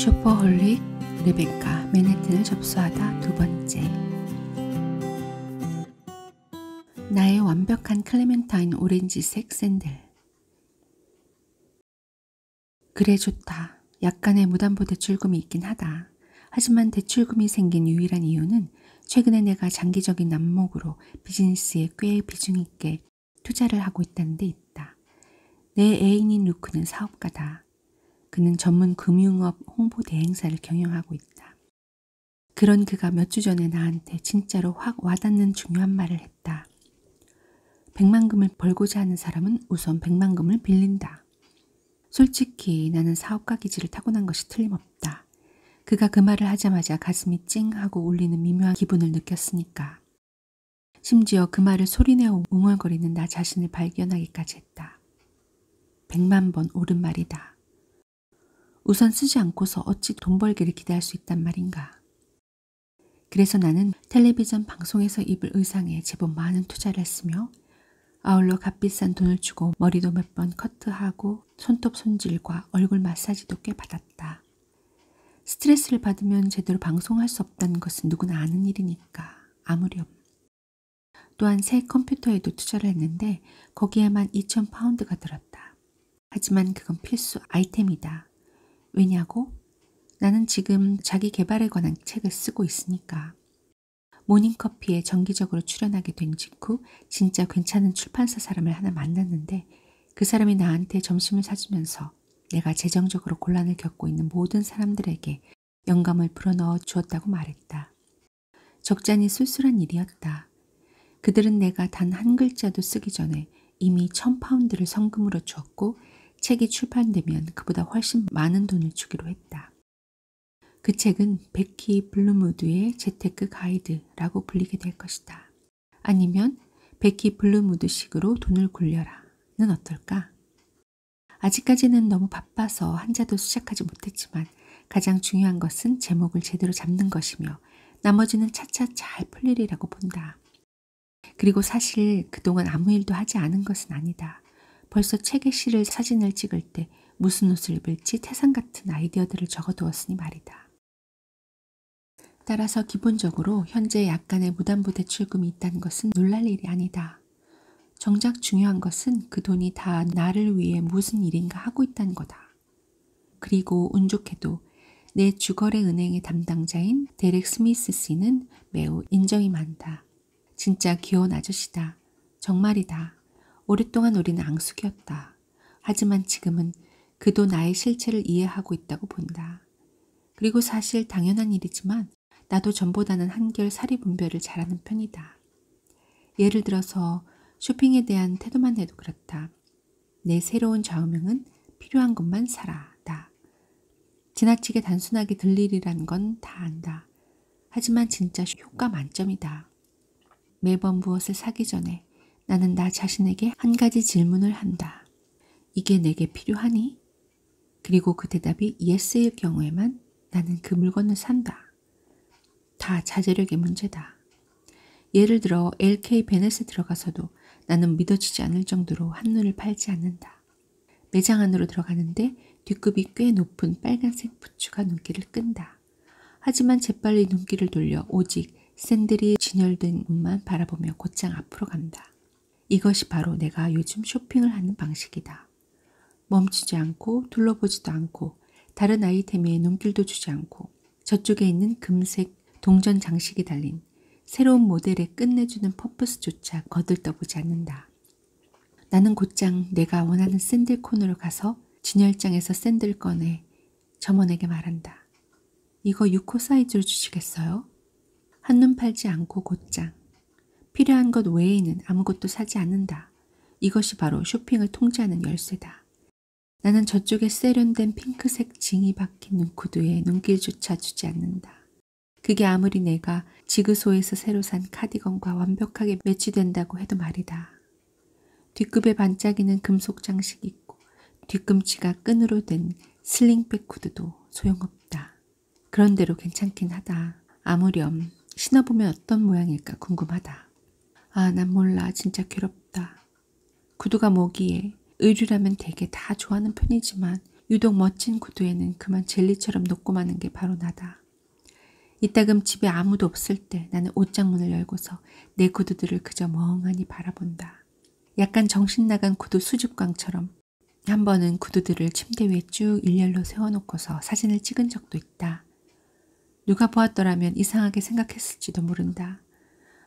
쇼퍼홀릭 레베카 맨해튼을 접수하다 두 번째. 나의 완벽한 클레멘타인 오렌지색 샌들. 그래 좋다. 약간의 무담보 대출금이 있긴 하다. 하지만 대출금이 생긴 유일한 이유는 최근에 내가 장기적인 안목으로 비즈니스에 꽤 비중 있게 투자를 하고 있다는 데 있다. 내 애인인 루크는 사업가다. 그는 전문 금융업 홍보 대행사를 경영하고 있다. 그런 그가 몇 주 전에 나한테 진짜로 확 와닿는 중요한 말을 했다. 100만금을 벌고자 하는 사람은 우선 100만금을 빌린다. 솔직히 나는 사업가 기질을 타고난 것이 틀림없다. 그가 그 말을 하자마자 가슴이 찡하고 울리는 미묘한 기분을 느꼈으니까. 심지어 그 말을 소리내어 웅얼거리는 나 자신을 발견하기까지 했다. 100만 번 옳은 말이다. 우선 쓰지 않고서 어찌 돈 벌기를 기대할 수 있단 말인가. 그래서 나는 텔레비전 방송에서 입을 의상에 제법 많은 투자를 했으며 아울러 값비싼 돈을 주고 머리도 몇 번 커트하고 손톱 손질과 얼굴 마사지도 꽤 받았다. 스트레스를 받으면 제대로 방송할 수 없다는 것은 누구나 아는 일이니까 아무렴. 또한 새 컴퓨터에도 투자를 했는데 거기에만 2,000파운드가 들었다. 하지만 그건 필수 아이템이다. 왜냐고? 나는 지금 자기 개발에 관한 책을 쓰고 있으니까. 모닝커피에 정기적으로 출연하게 된 직후 진짜 괜찮은 출판사 사람을 하나 만났는데 그 사람이 나한테 점심을 사주면서 내가 재정적으로 곤란을 겪고 있는 모든 사람들에게 영감을 불어넣어 주었다고 말했다. 적잖이 쏠쏠한 일이었다. 그들은 내가 단 한 글자도 쓰기 전에 이미 1,000파운드를 성금으로 주었고 책이 출판되면 그보다 훨씬 많은 돈을 주기로 했다. 그 책은 베키 블루무드의 재테크 가이드라고 불리게 될 것이다. 아니면 베키 블루무드식으로 돈을 굴려라는 어떨까? 아직까지는 너무 바빠서 한자도 시작하지 못했지만 가장 중요한 것은 제목을 제대로 잡는 것이며 나머지는 차차 잘 풀리리라고 본다. 그리고 사실 그동안 아무 일도 하지 않은 것은 아니다. 벌써 책에 실을 사진을 찍을 때 무슨 옷을 입을지 태산 같은 아이디어들을 적어두었으니 말이다. 따라서 기본적으로 현재 약간의 무담보 대출금이 있다는 것은 놀랄 일이 아니다. 정작 중요한 것은 그 돈이 다 나를 위해 무슨 일인가 하고 있다는 거다. 그리고 운 좋게도 내 주거래 은행의 담당자인 데렉 스미스 씨는 매우 인정이 많다. 진짜 귀여운 아저씨다. 정말이다. 오랫동안 우리는 앙숙이었다. 하지만 지금은 그도 나의 실체를 이해하고 있다고 본다. 그리고 사실 당연한 일이지만 나도 전보다는 한결 사리분별을 잘하는 편이다. 예를 들어서 쇼핑에 대한 태도만 해도 그렇다. 내 새로운 좌우명은 필요한 것만 사라다. 지나치게 단순하게 들리리란 건 다 안다. 하지만 진짜 효과 만점이다. 매번 무엇을 사기 전에 나는 나 자신에게 한 가지 질문을 한다. 이게 내게 필요하니? 그리고 그 대답이 예스일 경우에만 나는 그 물건을 산다. 다 자제력의 문제다. 예를 들어 LK 베넷에 들어가서도 나는 믿어지지 않을 정도로 한눈을 팔지 않는다. 매장 안으로 들어가는데 뒷급이 꽤 높은 빨간색 부츠가 눈길을 끈다. 하지만 재빨리 눈길을 돌려 오직 샌들이 진열된 옷만 바라보며 곧장 앞으로 간다. 이것이 바로 내가 요즘 쇼핑을 하는 방식이다. 멈추지 않고 둘러보지도 않고 다른 아이템에 눈길도 주지 않고 저쪽에 있는 금색 동전 장식이 달린 새로운 모델에 끝내주는 퍼포스조차 거들떠보지 않는다. 나는 곧장 내가 원하는 샌들 코너로 가서 진열장에서 샌들을 꺼내 점원에게 말한다. 이거 6호 사이즈로 주시겠어요? 한눈 팔지 않고 곧장. 필요한 것 외에는 아무것도 사지 않는다. 이것이 바로 쇼핑을 통제하는 열쇠다. 나는 저쪽에 세련된 핑크색 징이 박힌 눈구두에 눈길조차 주지 않는다. 그게 아무리 내가 지그소에서 새로 산 카디건과 완벽하게 매치된다고 해도 말이다. 뒷급에 반짝이는 금속 장식이 있고 뒤꿈치가 끈으로 된 슬링백 구두도 소용없다. 그런대로 괜찮긴 하다. 아무렴 신어보면 어떤 모양일까 궁금하다. 아, 난 몰라. 진짜 괴롭다. 구두가 뭐기에 의류라면 되게 다 좋아하는 편이지만 유독 멋진 구두에는 그만 젤리처럼 녹고 마는 게 바로 나다. 이따금 집에 아무도 없을 때 나는 옷장문을 열고서 내 구두들을 그저 멍하니 바라본다. 약간 정신 나간 구두 수집광처럼. 한 번은 구두들을 침대 위에 쭉 일렬로 세워놓고서 사진을 찍은 적도 있다. 누가 보았더라면 이상하게 생각했을지도 모른다.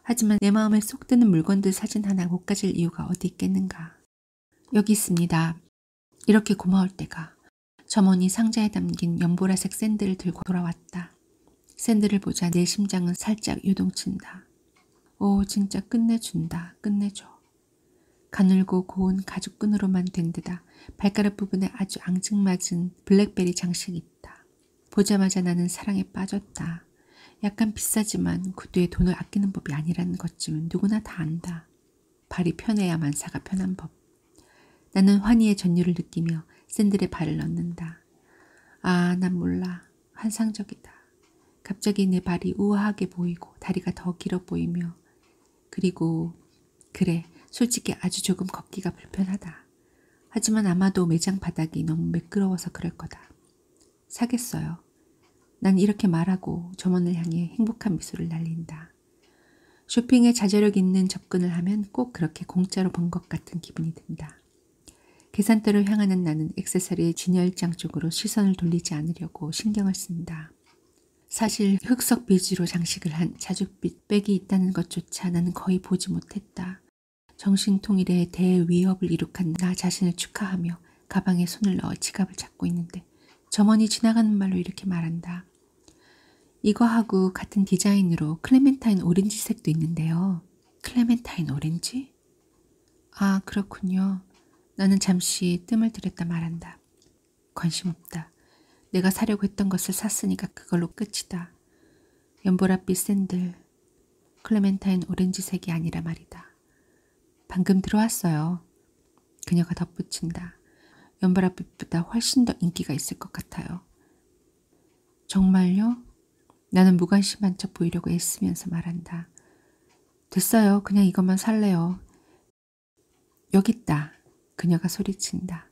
하지만 내 마음에 쏙 드는 물건들 사진 하나 못 가질 이유가 어디 있겠는가. 여기 있습니다. 이렇게 고마울 때가. 점원이 상자에 담긴 연보라색 샌들을 들고 돌아왔다. 샌들을 보자 내 심장은 살짝 요동친다. 오, 진짜 끝내준다. 끝내줘. 가늘고 고운 가죽끈으로만 된 데다 발가락 부분에 아주 앙증맞은 블랙베리 장식이 있다. 보자마자 나는 사랑에 빠졌다. 약간 비싸지만 구두에 돈을 아끼는 법이 아니라는 것쯤은 누구나 다 안다. 발이 편해야 만사가 편한 법. 나는 환희의 전율을 느끼며 샌들에 발을 넣는다. 아, 난 몰라. 환상적이다. 갑자기 내 발이 우아하게 보이고 다리가 더 길어 보이며 그리고 그래, 솔직히 아주 조금 걷기가 불편하다. 하지만 아마도 매장 바닥이 너무 매끄러워서 그럴 거다. 사겠어요. 난 이렇게 말하고 점원을 향해 행복한 미소를 날린다. 쇼핑에 자제력 있는 접근을 하면 꼭 그렇게 공짜로 번 것 같은 기분이 든다. 계산대를 향하는 나는 액세서리의 진열장 쪽으로 시선을 돌리지 않으려고 신경을 쓴다. 사실 흑석 비즈로 장식을 한 자줏빛 백이 있다는 것조차 나는 거의 보지 못했다. 정신통일의 대위협을 이룩한 나 자신을 축하하며 가방에 손을 넣어 지갑을 찾고 있는데 점원이 지나가는 말로 이렇게 말한다. 이거하고 같은 디자인으로 클레멘타인 오렌지색도 있는데요. 클레멘타인 오렌지? 아, 그렇군요. 나는 잠시 뜸을 들였다 말한다. 관심 없다. 내가 사려고 했던 것을 샀으니까 그걸로 끝이다. 연보랏빛 샌들, 클레멘타인 오렌지색이 아니라 말이다. 방금 들어왔어요. 그녀가 덧붙인다. 연보랏빛보다 훨씬 더 인기가 있을 것 같아요. 정말요? 나는 무관심한 척 보이려고 애쓰면서 말한다. 됐어요. 그냥 이것만 살래요. 여기 있다. 그녀가 소리친다.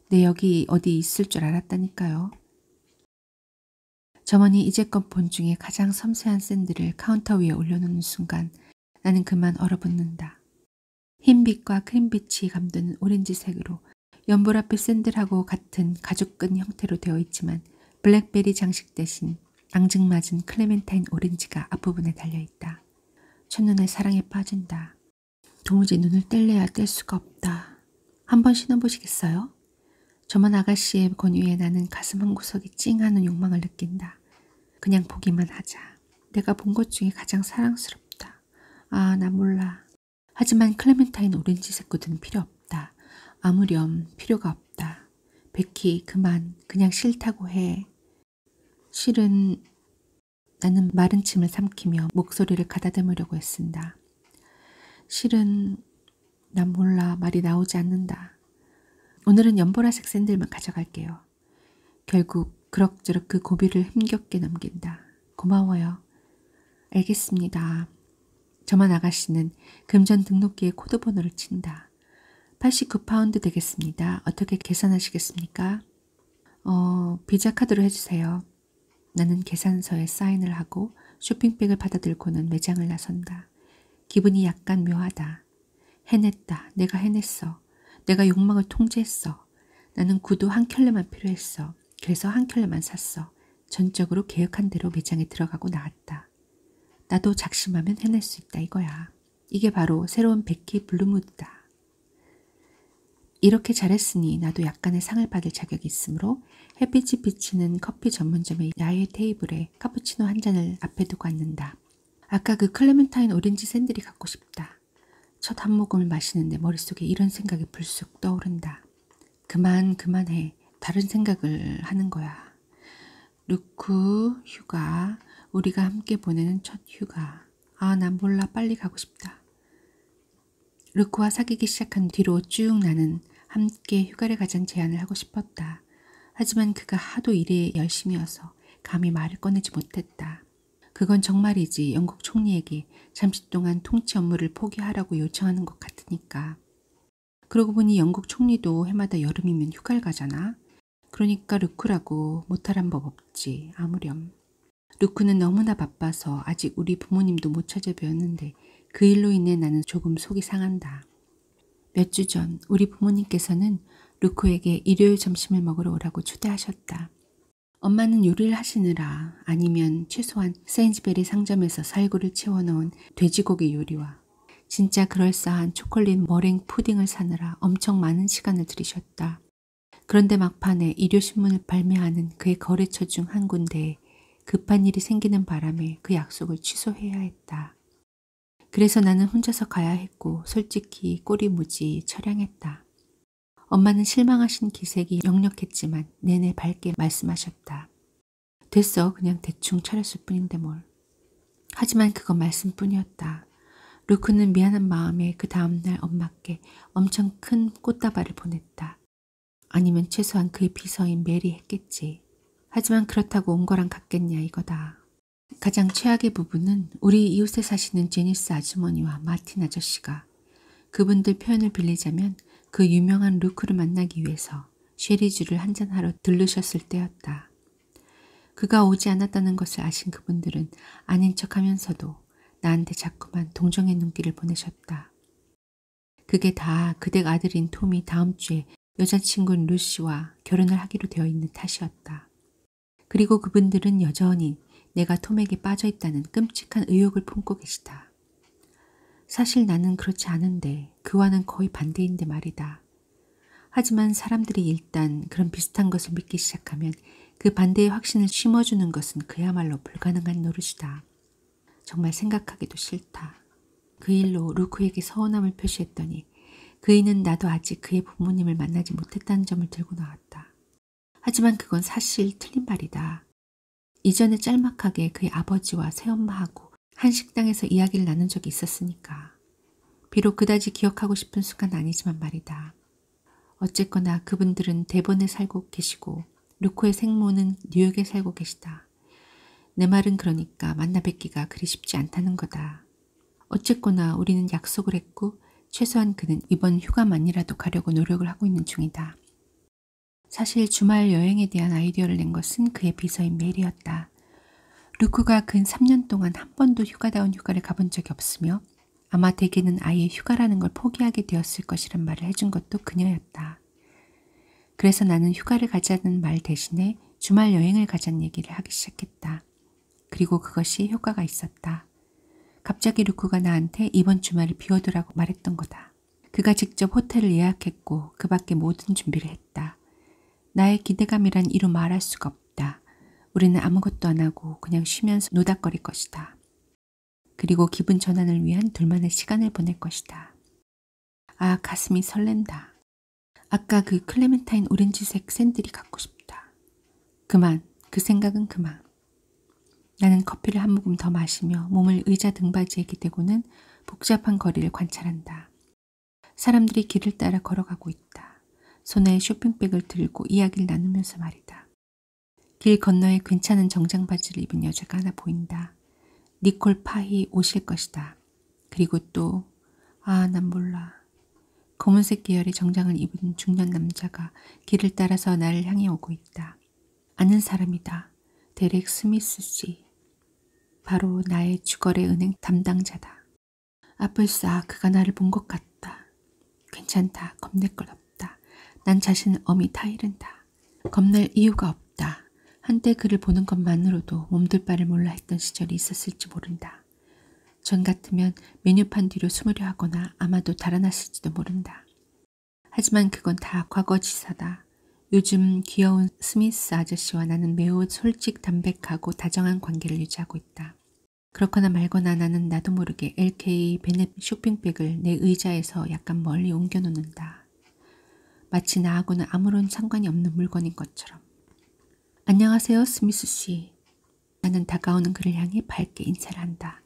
내 여기 어디 있을 줄 알았다니까요. 점원이 이제껏 본 중에 가장 섬세한 샌들을 카운터 위에 올려놓는 순간 나는 그만 얼어붙는다. 흰빛과 크림빛이 감도는 오렌지색으로 연보랏빛 샌들하고 같은 가죽끈 형태로 되어 있지만 블랙베리 장식 대신 앙증맞은 클레멘타인 오렌지가 앞부분에 달려있다. 첫눈에 사랑에 빠진다. 도무지 눈을 뗄래야 뗄 수가 없다. 한번 신어보시겠어요? 점원 아가씨의 권유에 나는 가슴 한구석이 찡하는 욕망을 느낀다. 그냥 보기만 하자. 내가 본 것 중에 가장 사랑스럽다. 아, 나 몰라. 하지만 클레멘타인 오렌지색 구두는 필요 없다. 아무렴 필요가 없다. 베키, 그만. 그냥 싫다고 해. 실은 나는 마른 침을 삼키며 목소리를 가다듬으려고 애쓴다. 실은 난 몰라. 말이 나오지 않는다. 오늘은 연보라색 샌들만 가져갈게요. 결국 그럭저럭 그 고비를 힘겹게 넘긴다. 고마워요. 알겠습니다. 점원 아가씨는 금전 등록기에 코드 번호를 친다. 89파운드 되겠습니다. 어떻게 계산하시겠습니까? 비자 카드로 해주세요. 나는 계산서에 사인을 하고 쇼핑백을 받아들고는 매장을 나선다. 기분이 약간 묘하다. 해냈다. 내가 해냈어. 내가 욕망을 통제했어. 나는 구두 한 켤레만 필요했어. 그래서 한 켤레만 샀어. 전적으로 계획한 대로 매장에 들어가고 나왔다. 나도 작심하면 해낼 수 있다 이거야. 이게 바로 새로운 베키 블루무드다. 이렇게 잘했으니 나도 약간의 상을 받을 자격이 있으므로 햇빛이 비치는 커피 전문점의 야외 테이블에 카푸치노 한 잔을 앞에 두고 앉는다. 아까 그 클레멘타인 오렌지 샌들이 갖고 싶다. 첫 한 모금을 마시는데 머릿속에 이런 생각이 불쑥 떠오른다. 그만해. 다른 생각을 하는 거야. 루크, 휴가, 우리가 함께 보내는 첫 휴가. 아, 난 몰라. 빨리 가고 싶다. 루크와 사귀기 시작한 뒤로 쭉 나는 함께 휴가를 가자는 제안을 하고 싶었다. 하지만 그가 하도 일에 열심이어서 감히 말을 꺼내지 못했다. 그건 정말이지 영국 총리에게 잠시 동안 통치 업무를 포기하라고 요청하는 것 같으니까. 그러고 보니 영국 총리도 해마다 여름이면 휴가를 가잖아. 그러니까 루크라고 못하란 법 없지. 아무렴. 루크는 너무나 바빠서 아직 우리 부모님도 못 찾아뵈었는데 그 일로 인해 나는 조금 속이 상한다. 몇 주 전 우리 부모님께서는 루크에게 일요일 점심을 먹으러 오라고 초대하셨다. 엄마는 요리를 하시느라 아니면 최소한 세인즈베리 상점에서 살구를 채워넣은 돼지고기 요리와 진짜 그럴싸한 초콜릿 머랭 푸딩을 사느라 엄청 많은 시간을 들이셨다. 그런데 막판에 일요신문을 발매하는 그의 거래처 중 한 군데에 급한 일이 생기는 바람에 그 약속을 취소해야 했다. 그래서 나는 혼자서 가야 했고 솔직히 꼬리 무지 처량했다. 엄마는 실망하신 기색이 역력했지만 내내 밝게 말씀하셨다. 됐어. 그냥 대충 차렸을 뿐인데 뭘. 하지만 그건 말씀뿐이었다. 루크는 미안한 마음에 그 다음날 엄마께 엄청 큰 꽃다발을 보냈다. 아니면 최소한 그의 비서인 메리 했겠지. 하지만 그렇다고 온 거랑 같겠냐 이거다. 가장 최악의 부분은 우리 이웃에 사시는 제니스 아주머니와 마틴 아저씨가 그분들 표현을 빌리자면 그 유명한 루크를 만나기 위해서 쉐리주를 한잔하러 들르셨을 때였다. 그가 오지 않았다는 것을 아신 그분들은 아닌 척하면서도 나한테 자꾸만 동정의 눈길을 보내셨다. 그게 다 그댁 아들인 톰이 다음 주에 여자친구인 루시와 결혼을 하기로 되어 있는 탓이었다. 그리고 그분들은 여전히 내가 톰에게 빠져 있다는 끔찍한 의혹을 품고 계시다. 사실 나는 그렇지 않은데 그와는 거의 반대인데 말이다. 하지만 사람들이 일단 그런 비슷한 것을 믿기 시작하면 그 반대의 확신을 심어주는 것은 그야말로 불가능한 노릇이다. 정말 생각하기도 싫다. 그 일로 루크에게 서운함을 표시했더니 그이는 나도 아직 그의 부모님을 만나지 못했다는 점을 들고 나왔다. 하지만 그건 사실 틀린 말이다. 이전에 짤막하게 그의 아버지와 새엄마하고 한 식당에서 이야기를 나눈 적이 있었으니까. 비록 그다지 기억하고 싶은 순간 아니지만 말이다. 어쨌거나 그분들은 대번에 살고 계시고 루크의 생모는 뉴욕에 살고 계시다. 내 말은 그러니까 만나 뵙기가 그리 쉽지 않다는 거다. 어쨌거나 우리는 약속을 했고 최소한 그는 이번 휴가만이라도 가려고 노력을 하고 있는 중이다. 사실 주말 여행에 대한 아이디어를 낸 것은 그의 비서인 메리였다. 루크가 근 3년 동안 한 번도 휴가다운 휴가를 가본 적이 없으며 아마 대개는 아예 휴가라는 걸 포기하게 되었을 것이란 말을 해준 것도 그녀였다. 그래서 나는 휴가를 가자는 말 대신에 주말 여행을 가자는 얘기를 하기 시작했다. 그리고 그것이 효과가 있었다. 갑자기 루크가 나한테 이번 주말을 비워두라고 말했던 거다. 그가 직접 호텔을 예약했고 그 밖에 모든 준비를 했다. 나의 기대감이란 이루 말할 수가 없다. 우리는 아무것도 안 하고 그냥 쉬면서 노닥거릴 것이다. 그리고 기분 전환을 위한 둘만의 시간을 보낼 것이다. 아, 가슴이 설렌다. 아까 그 클레멘타인 오렌지색 샌들이 갖고 싶다. 그만, 그 생각은 그만. 나는 커피를 한 모금 더 마시며 몸을 의자 등받이에 기대고는 복잡한 거리를 관찰한다. 사람들이 길을 따라 걸어가고 있다. 손에 쇼핑백을 들고 이야기를 나누면서 말이다. 길 건너에 괜찮은 정장 바지를 입은 여자가 하나 보인다. 니콜 파히 오실 것이다. 그리고 또 난 몰라. 검은색 계열의 정장을 입은 중년 남자가 길을 따라서 나를 향해 오고 있다. 아는 사람이다. 데렉 스미스 씨. 바로 나의 주거래 은행 담당자다. 아뿔싸 그가 나를 본 것 같다. 괜찮다. 겁낼 것 없다. 난 자신을 엄히 타이른다. 겁낼 이유가 없다. 한때 그를 보는 것만으로도 몸둘 바를 몰라 했던 시절이 있었을지 모른다. 전 같으면 메뉴판 뒤로 숨으려 하거나 아마도 달아났을지도 모른다. 하지만 그건 다 과거지사다. 요즘 귀여운 스미스 아저씨와 나는 매우 솔직 담백하고 다정한 관계를 유지하고 있다. 그렇거나 말거나 나는 나도 모르게 LK 베넷 쇼핑백을 내 의자에서 약간 멀리 옮겨놓는다. 마치 나하고는 아무런 상관이 없는 물건인 것처럼. 안녕하세요, 스미스 씨. 나는 다가오는 그를 향해 밝게 인사를 한다.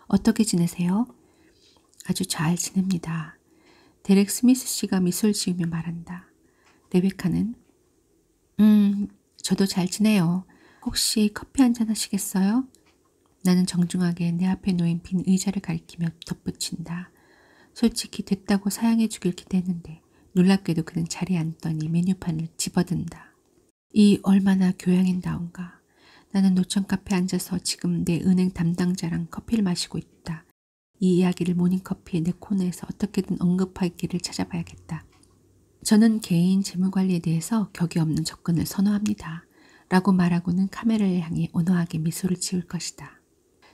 어떻게 지내세요? 아주 잘 지냅니다. 데렉 스미스 씨가 미소를 지으며 말한다. 레베카는 저도 잘 지내요. 혹시 커피 한잔 하시겠어요? 나는 정중하게 내 앞에 놓인 빈 의자를 가리키며 덧붙인다. 솔직히 됐다고 사양해 주길 기대했는데 놀랍게도 그는 자리에 앉더니 메뉴판을 집어든다. 이 얼마나 교양인다운가. 나는 노천 카페에 앉아서 지금 내 은행 담당자랑 커피를 마시고 있다. 이 이야기를 모닝커피의 내 코너에서 어떻게든 언급할 길을 찾아봐야겠다. 저는 개인 재무관리에 대해서 격이 없는 접근을 선호합니다. 라고 말하고는 카메라를 향해 온화하게 미소를 지을 것이다.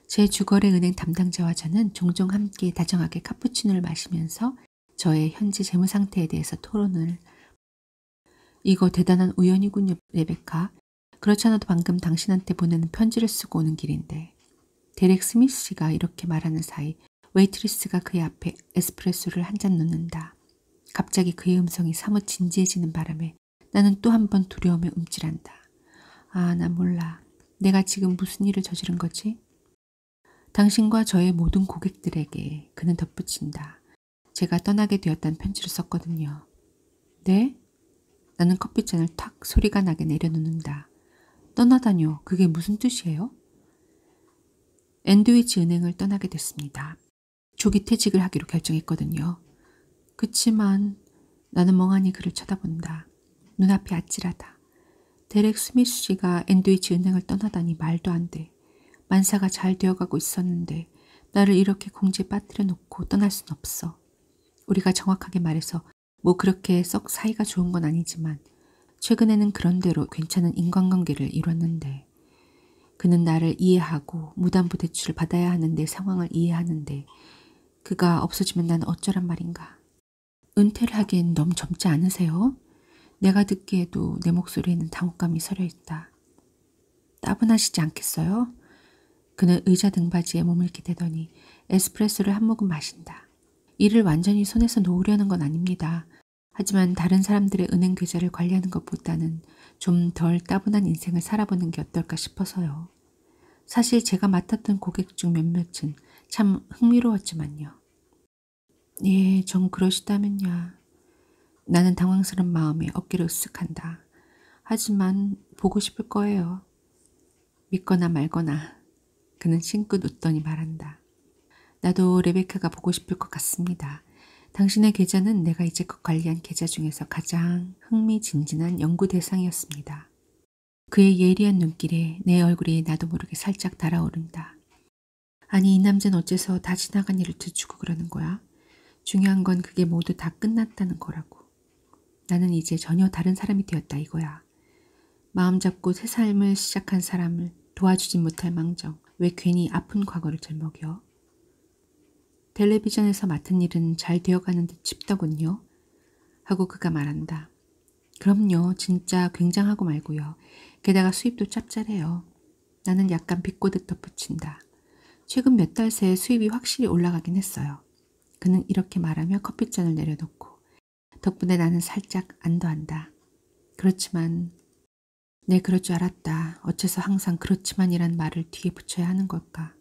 제 주거래 은행 담당자와 저는 종종 함께 다정하게 카푸치노를 마시면서 저의 현재 재무 상태에 대해서 토론을. 이거 대단한 우연이군요, 레베카. 그렇지 않아도 방금 당신한테 보내는 편지를 쓰고 오는 길인데. 데렉 스미스 씨가 이렇게 말하는 사이 웨이트리스가 그의 앞에 에스프레소를 한 잔 놓는다. 갑자기 그의 음성이 사뭇 진지해지는 바람에 나는 또 한 번 두려움에 움찔한다. 아, 나 몰라. 내가 지금 무슨 일을 저지른 거지? 당신과 저의 모든 고객들에게 그는 덧붙인다. 제가 떠나게 되었다는 편지를 썼거든요. 네? 나는 커피잔을 탁 소리가 나게 내려놓는다. 떠나다뇨. 그게 무슨 뜻이에요? 앤드위치 은행을 떠나게 됐습니다. 조기 퇴직을 하기로 결정했거든요. 그치만 나는 멍하니 그를 쳐다본다. 눈앞이 아찔하다. 데렉 스미스 씨가 앤드위치 은행을 떠나다니 말도 안 돼. 만사가 잘 되어가고 있었는데 나를 이렇게 공지에 빠뜨려 놓고 떠날 순 없어. 우리가 정확하게 말해서 뭐 그렇게 썩 사이가 좋은 건 아니지만 최근에는 그런대로 괜찮은 인간관계를 이뤘는데 그는 나를 이해하고 무담보 대출을 받아야 하는 내 상황을 이해하는데 그가 없어지면 나는 어쩌란 말인가. 은퇴를 하기엔 너무 젊지 않으세요? 내가 듣기에도 내 목소리에는 당혹감이 서려 있다. 따분하시지 않겠어요? 그는 의자 등받이에 몸을 기대더니 에스프레소를 한 모금 마신다. 이를 완전히 손에서 놓으려는 건 아닙니다. 하지만 다른 사람들의 은행 계좌를 관리하는 것보다는 좀 덜 따분한 인생을 살아보는 게 어떨까 싶어서요. 사실 제가 맡았던 고객 중 몇몇은 참 흥미로웠지만요. 예, 정 그러시다면야. 나는 당황스러운 마음에 어깨를 으쓱한다. 하지만 보고 싶을 거예요. 믿거나 말거나. 그는 싱긋 웃더니 말한다. 나도 레베카가 보고 싶을 것 같습니다. 당신의 계좌는 내가 이제껏 관리한 계좌 중에서 가장 흥미진진한 연구 대상이었습니다. 그의 예리한 눈길에 내 얼굴이 나도 모르게 살짝 달아오른다. 아니, 이 남자는 어째서 다 지나간 일을 들추고 그러는 거야? 중요한 건 그게 모두 다 끝났다는 거라고. 나는 이제 전혀 다른 사람이 되었다 이거야. 마음 잡고 새 삶을 시작한 사람을 도와주진 못할 망정 왜 괜히 아픈 과거를 들먹여? 텔레비전에서 맡은 일은 잘 되어가는 듯 싶더군요. 하고 그가 말한다. 그럼요. 진짜 굉장하고 말고요. 게다가 수입도 짭짤해요. 나는 약간 비꼬듯 덧붙인다. 최근 몇 달 새 수입이 확실히 올라가긴 했어요. 그는 이렇게 말하며 커피잔을 내려놓고 덕분에 나는 살짝 안도한다. 그렇지만 네, 그럴 줄 알았다. 어째서 항상 그렇지만이란 말을 뒤에 붙여야 하는 걸까?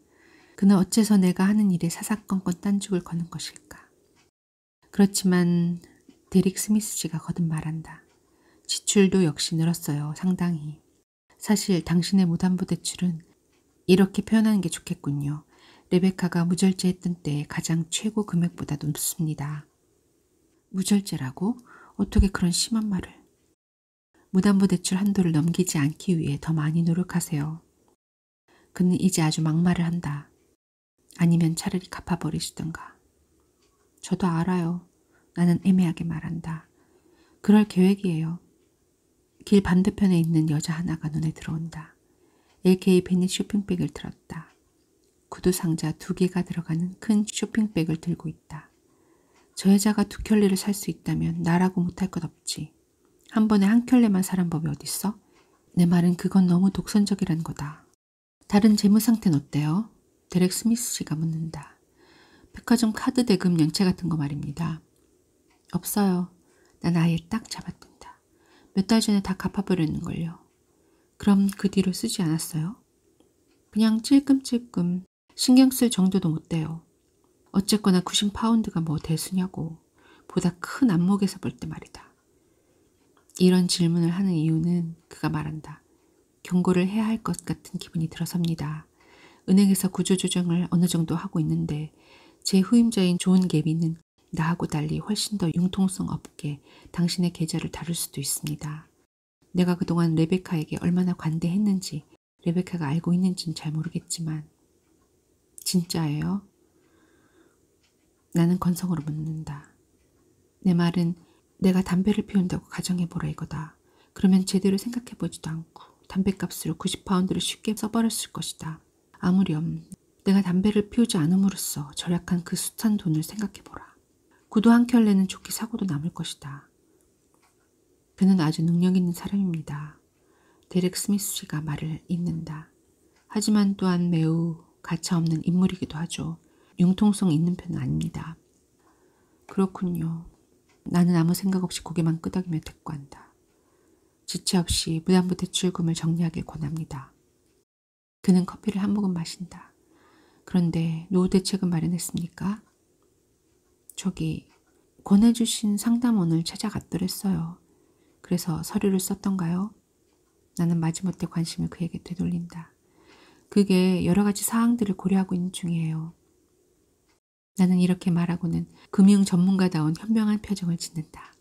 그는 어째서 내가 하는 일에 사사건건 딴죽을 거는 것일까? 그렇지만 데릭 스미스 씨가 거듭 말한다. 지출도 역시 늘었어요. 상당히. 사실 당신의 무담보 대출은 이렇게 표현하는 게 좋겠군요. 레베카가 무절제했던 때 가장 최고 금액보다 높습니다. 무절제라고? 어떻게 그런 심한 말을. 무담보 대출 한도를 넘기지 않기 위해 더 많이 노력하세요. 그는 이제 아주 막말을 한다. 아니면 차라리 갚아버리시던가. 저도 알아요. 나는 애매하게 말한다. 그럴 계획이에요. 길 반대편에 있는 여자 하나가 눈에 들어온다. LK 벤닛 쇼핑백을 들었다. 구두 상자 2개가 들어가는 큰 쇼핑백을 들고 있다. 저 여자가 2켤레를 살 수 있다면 나라고 못할 것 없지. 한 번에 1켤레만 사란 법이 어딨어? 내 말은 그건 너무 독선적이란 거다. 다른 재무 상태는 어때요? 데렉 스미스 씨가 묻는다. 백화점 카드 대금 연체 같은 거 말입니다. 없어요. 난 아예 딱 잡아둔다. 몇 달 전에 다 갚아버렸는걸요. 그럼 그 뒤로 쓰지 않았어요? 그냥 찔끔찔끔 신경 쓸 정도도 못 돼요. 어쨌거나 90파운드가 뭐 대수냐고. 보다 큰 안목에서 볼 때 말이다. 이런 질문을 하는 이유는 그가 말한다. 경고를 해야 할 것 같은 기분이 들어섭니다. 은행에서 구조조정을 어느 정도 하고 있는데 제 후임자인 존 개비는 나하고 달리 훨씬 더 융통성 없게 당신의 계좌를 다룰 수도 있습니다. 내가 그동안 레베카에게 얼마나 관대했는지 레베카가 알고 있는지는 잘 모르겠지만 진짜예요? 나는 건성으로 묻는다. 내 말은 내가 담배를 피운다고 가정해보라 이거다. 그러면 제대로 생각해보지도 않고 담배값으로 90파운드를 쉽게 써버렸을 것이다. 아무렴 내가 담배를 피우지 않음으로써 절약한 그 숱한 돈을 생각해보라. 구두 한 켤레는 좋게 사고도 남을 것이다. 그는 아주 능력 있는 사람입니다. 데렉 스미스 씨가 말을 잇는다. 하지만 또한 매우 가차없는 인물이기도 하죠. 융통성 있는 편은 아닙니다. 그렇군요. 나는 아무 생각 없이 고개만 끄덕이며 대꾸한다. 지체 없이 무단부 대출금을 정리하길 권합니다. 그는 커피를 한 모금 마신다. 그런데 노후 대책은 마련했습니까? 저기 권해주신 상담원을 찾아갔더랬어요. 그래서 서류를 썼던가요? 나는 마지못해 관심을 그에게 되돌린다. 그게 여러 가지 사항들을 고려하고 있는 중이에요. 나는 이렇게 말하고는 금융 전문가다운 현명한 표정을 짓는다.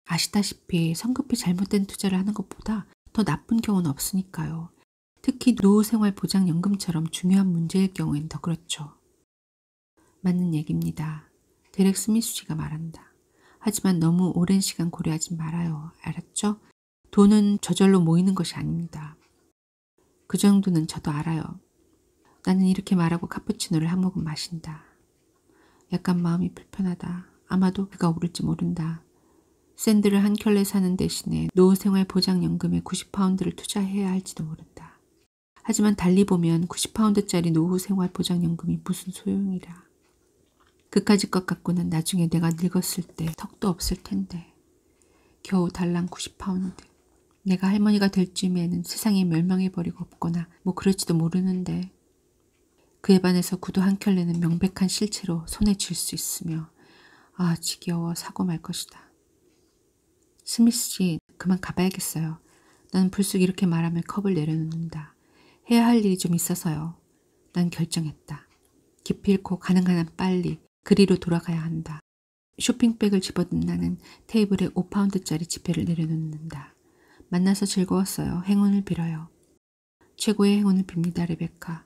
아시다시피 성급히 잘못된 투자를 하는 것보다 더 나쁜 경우는 없으니까요. 특히 노후생활보장연금처럼 중요한 문제일 경우엔 더 그렇죠. 맞는 얘기입니다. 데렉 스미스 씨가 말한다. 하지만 너무 오랜 시간 고려하지 말아요. 알았죠? 돈은 저절로 모이는 것이 아닙니다. 그 정도는 저도 알아요. 나는 이렇게 말하고 카푸치노를 한 모금 마신다. 약간 마음이 불편하다. 아마도 그가 오를지 모른다. 샌드를 한 켤레 사는 대신에 노후생활보장연금에 90파운드를 투자해야 할지도 모른다. 하지만 달리 보면 90파운드짜리 노후생활보장연금이 무슨 소용이라. 그까짓 것 갖고는 나중에 내가 늙었을 때 턱도 없을 텐데. 겨우 달랑 90파운드. 내가 할머니가 될 쯤에는 세상이 멸망해버리고 없거나 뭐 그럴지도 모르는데. 그에 반해서 구두 한 켤레는 명백한 실체로 손에 쥘 수 있으며 아 지겨워 사고 말 것이다. 스미스 씨 그만 가봐야겠어요. 나는 불쑥 이렇게 말하며 컵을 내려놓는다. 해야 할 일이 좀 있어서요. 난 결정했다. 기필코 가능한 한 빨리 그리로 돌아가야 한다. 쇼핑백을 집어든 나는 테이블에 5파운드짜리 지폐를 내려놓는다. 만나서 즐거웠어요. 행운을 빌어요. 최고의 행운을 빕니다, 레베카.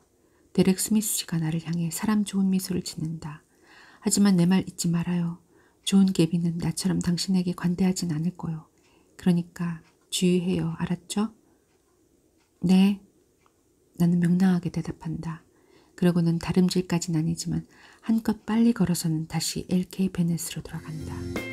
데렉 스미스 씨가 나를 향해 사람 좋은 미소를 짓는다. 하지만 내 말 잊지 말아요. 좋은 계비는 나처럼 당신에게 관대하진 않을 거요. 그러니까 주의해요. 알았죠? 네. 나는 명랑하게 대답한다. 그러고는 다름질까진 아니지만 한껏 빨리 걸어서는 다시 LK 베넷으로 돌아간다.